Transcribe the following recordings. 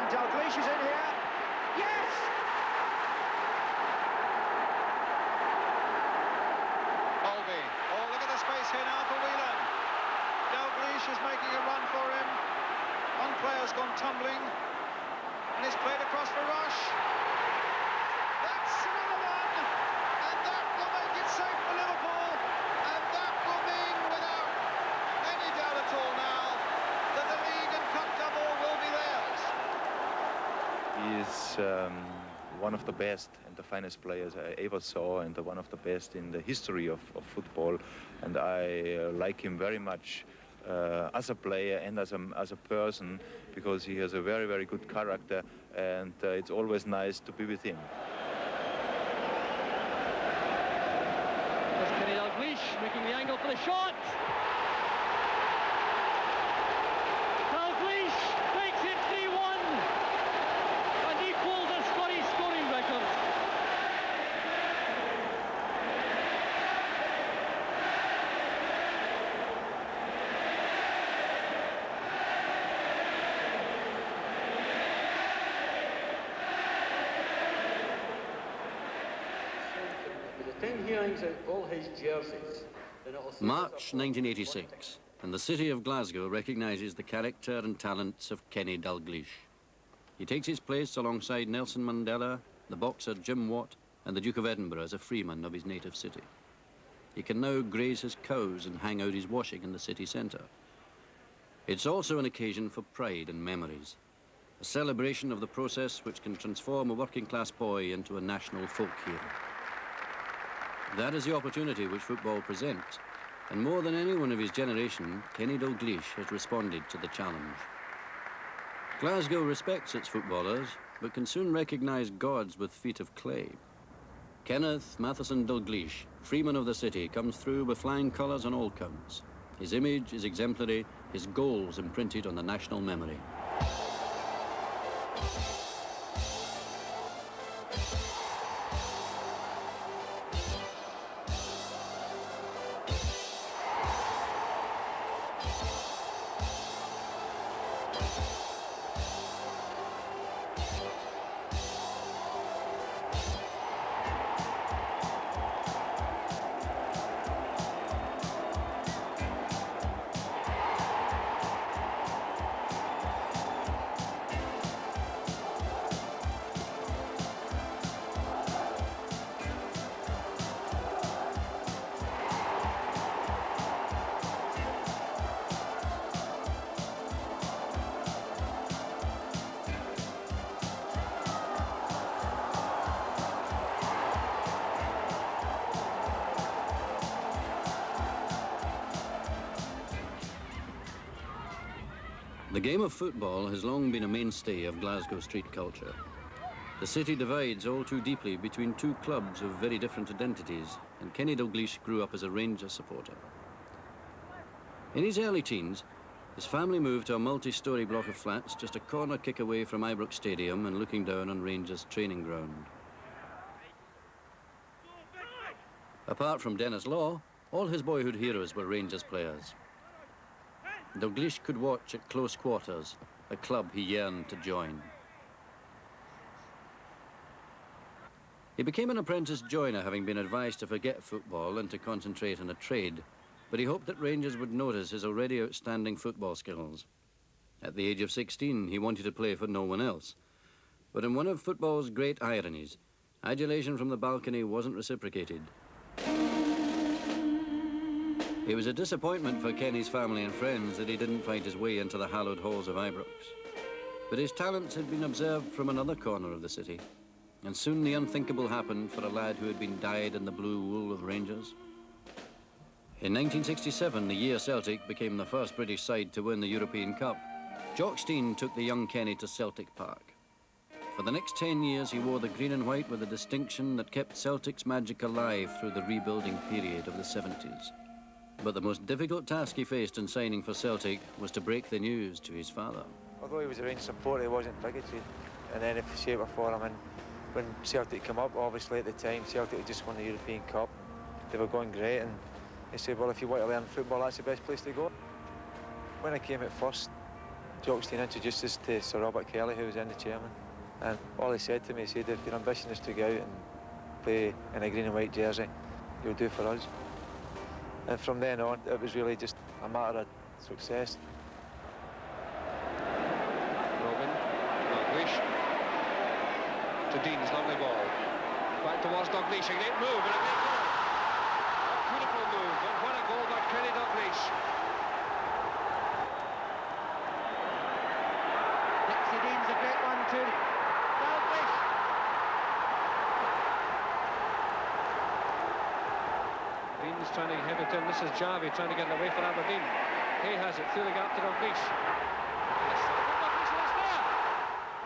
Dalglish is in here. Yes! Colby. Oh, look at the space here now for Whelan. Dalglish is making a run for him. One player's gone tumbling. And it's played across for Rush. That's another one. And that will make it safe for Liverpool. And that will mean, without any doubt at all now, that the league and cup double will be theirs. He is one of the best and the finest players I ever saw, and one of the best in the history of football. And I like him very much as a player and as a person, because he has a very, very good character, and it's always nice to be with him. There's Kenny Dalglish making the angle for the shot. Dalglish makes it 3-1 and equals the Scottish scoring record. March 1986, and the city of Glasgow recognises the character and talents of Kenny Dalglish. He takes his place alongside Nelson Mandela, the boxer Jim Watt, and the Duke of Edinburgh as a freeman of his native city. He can now graze his cows and hang out his washing in the city centre. It's also an occasion for pride and memories, a celebration of the process which can transform a working-class boy into a national folk hero. That is the opportunity which football presents, and more than anyone of his generation, Kenny Dalglish has responded to the challenge. Glasgow respects its footballers, but can soon recognise gods with feet of clay. Kenneth Matheson Dalglish, freeman of the city, comes through with flying colours on all counts. His image is exemplary, his goals imprinted on the national memory. The game of football has long been a mainstay of Glasgow street culture. The city divides all too deeply between two clubs of very different identities, and Kenny Dalglish grew up as a Rangers supporter. In his early teens, his family moved to a multi-storey block of flats just a corner kick away from Ibrox Stadium and looking down on Rangers' training ground. Apart from Dennis Law, all his boyhood heroes were Rangers players. Dalglish could watch at close quarters, a club he yearned to join. He became an apprentice joiner, having been advised to forget football and to concentrate on a trade, but he hoped that Rangers would notice his already outstanding football skills. At the age of 16, he wanted to play for no one else. But in one of football's great ironies, adulation from the balcony wasn't reciprocated. It was a disappointment for Kenny's family and friends that he didn't find his way into the hallowed halls of Ibrox. But his talents had been observed from another corner of the city, and soon the unthinkable happened for a lad who had been dyed in the blue wool of Rangers. In 1967, the year Celtic became the first British side to win the European Cup, Jock Stein took the young Kenny to Celtic Park. For the next 10 years, he wore the green and white with a distinction that kept Celtic's magic alive through the rebuilding period of the 70s. But the most difficult task he faced in signing for Celtic was to break the news to his father. Although he was a Rangers supporter, he wasn't bigoted in any shape or form. And when Celtic came up, obviously at the time, Celtic had just won the European Cup. They were going great, and he said, well, if you want to learn football, that's the best place to go. When I came at first, Jock Stein introduced us to Sir Robert Kelly, who was then the chairman. And all he said to me, he said, if your ambition is to go out and play in a green and white jersey, you'll do for us. And from then on, it was really just a matter of success. Robin, Dalglish to Dean's lovely ball. Back towards Dalglish, a great move and a great goal. A beautiful move, and what a goal by Kenny Dalglish. Dixie Dean's a great one to Dalglish. Dean's trying to head it in. This is Javi trying to get it away for Aberdeen. He has it through the gap to Dalglish.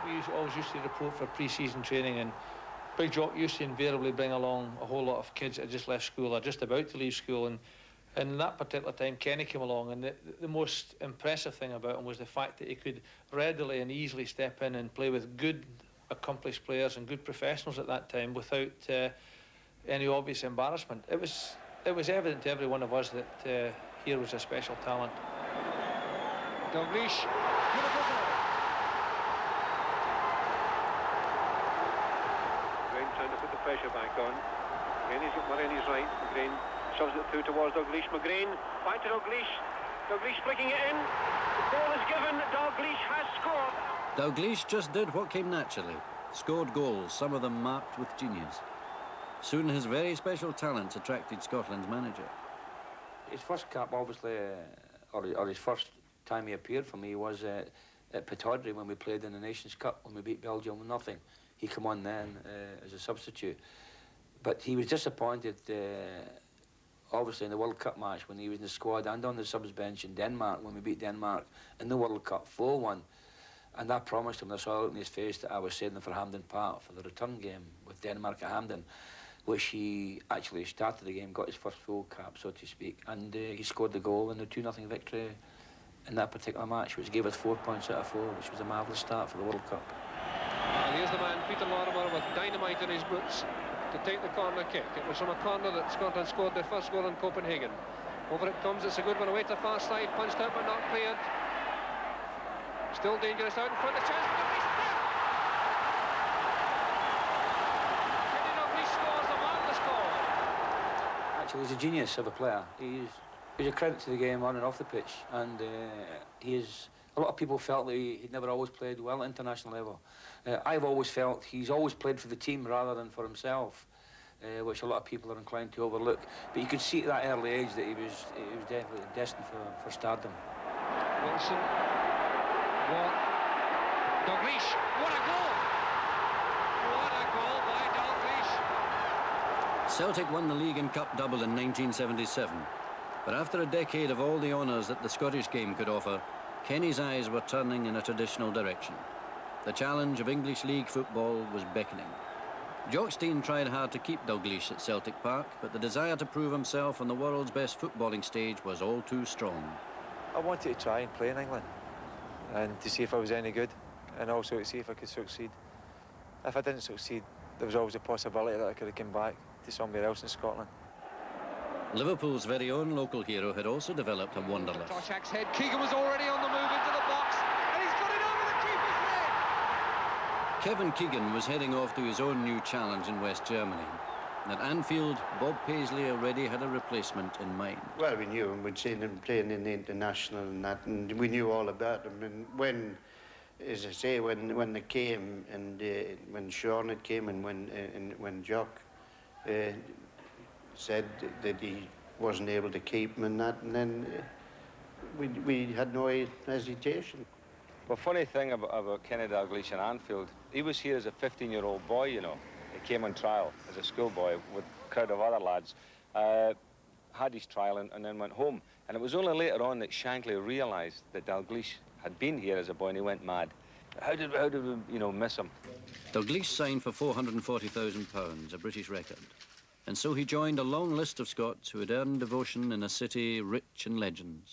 We always used to report for pre-season training, and Big Jock used to invariably bring along a whole lot of kids that had just left school or just about to leave school, and that particular time Kenny came along, and the most impressive thing about him was the fact that he could readily and easily step in and play with good accomplished players and good professionals at that time without any obvious embarrassment. It was evident to every one of us that here was a special talent. Dalglish, beautiful goal. Green trying to put the pressure back on. Again, he's Mulroney's right. Green shoves it through towards Dalglish. McGrain back to Dalglish. Dalglish flicking it in. The ball is given. Dalglish has scored. Dalglish just did what came naturally. Scored goals, some of them marked with genius. Soon his very special talents attracted Scotland's manager. His first cap, obviously, or his first time he appeared for me was at Pittodrie when we played in the Nations Cup, when we beat Belgium 0-0. He came on then as a substitute. But he was disappointed, obviously, in the World Cup match when he was in the squad and on the subs bench in Denmark when we beat Denmark in the World Cup 4-1. And I promised him, I saw it in his face, that I was sailing for Hampden Park for the return game with Denmark at Hampden, which he actually started the game, got his first full cap, so to speak, and he scored the goal in the 2-0 victory in that particular match, which gave us 4 points out of 4, which was a marvellous start for the World Cup. And here's the man, Peter Lorimer, with dynamite in his boots to take the corner kick. It was from a corner that Scotland scored their first goal in Copenhagen. Over it comes, it's a good one away to the far side, punched out but not cleared. Still dangerous out in front, a chance for the race. Kenny Dalglish scores a marvellous goal. Actually, he's a genius of a player. He's a credit to the game on and off the pitch, and a lot of people felt that he'd never always played well at international level. I've always felt he's always played for the team rather than for himself, which a lot of people are inclined to overlook. But you could see at that early age that he was definitely destined for stardom. Wilson, Watt, Dalglish, what a goal! What a goal by Dalglish! Celtic won the league and cup double in 1977. But after a decade of all the honours that the Scottish game could offer, Kenny's eyes were turning in a traditional direction. The challenge of English League football was beckoning. Jock Stein tried hard to keep Dalglish at Celtic Park, but the desire to prove himself on the world's best footballing stage was all too strong. I wanted to try and play in England and to see if I was any good, and also to see if I could succeed. If I didn't succeed, there was always a possibility that I could have come back to somewhere else in Scotland. Liverpool's very own local hero had also developed a wanderlust. Toshak's head, Keegan was already on the move into the box, and he's got it over the keeper's head! Kevin Keegan was heading off to his own new challenge in West Germany. At Anfield, Bob Paisley already had a replacement in mind. Well, we knew him. We'd seen him playing in the international and that, and we knew all about him. And when, as I say, when they came, and when Sean had came, and when Jock said that he wasn't able to keep him and that, and then we had no hesitation. Well, funny thing about Kenny Dalglish in Anfield, he was here as a 15-year-old boy, you know. He came on trial as a schoolboy with a crowd of other lads, had his trial and then went home. And it was only later on that Shankly realised that Dalglish had been here as a boy and he went mad. How did we, you know, miss him? Dalglish signed for £440,000, a British record. And so he joined a long list of Scots who had earned devotion in a city rich in legends.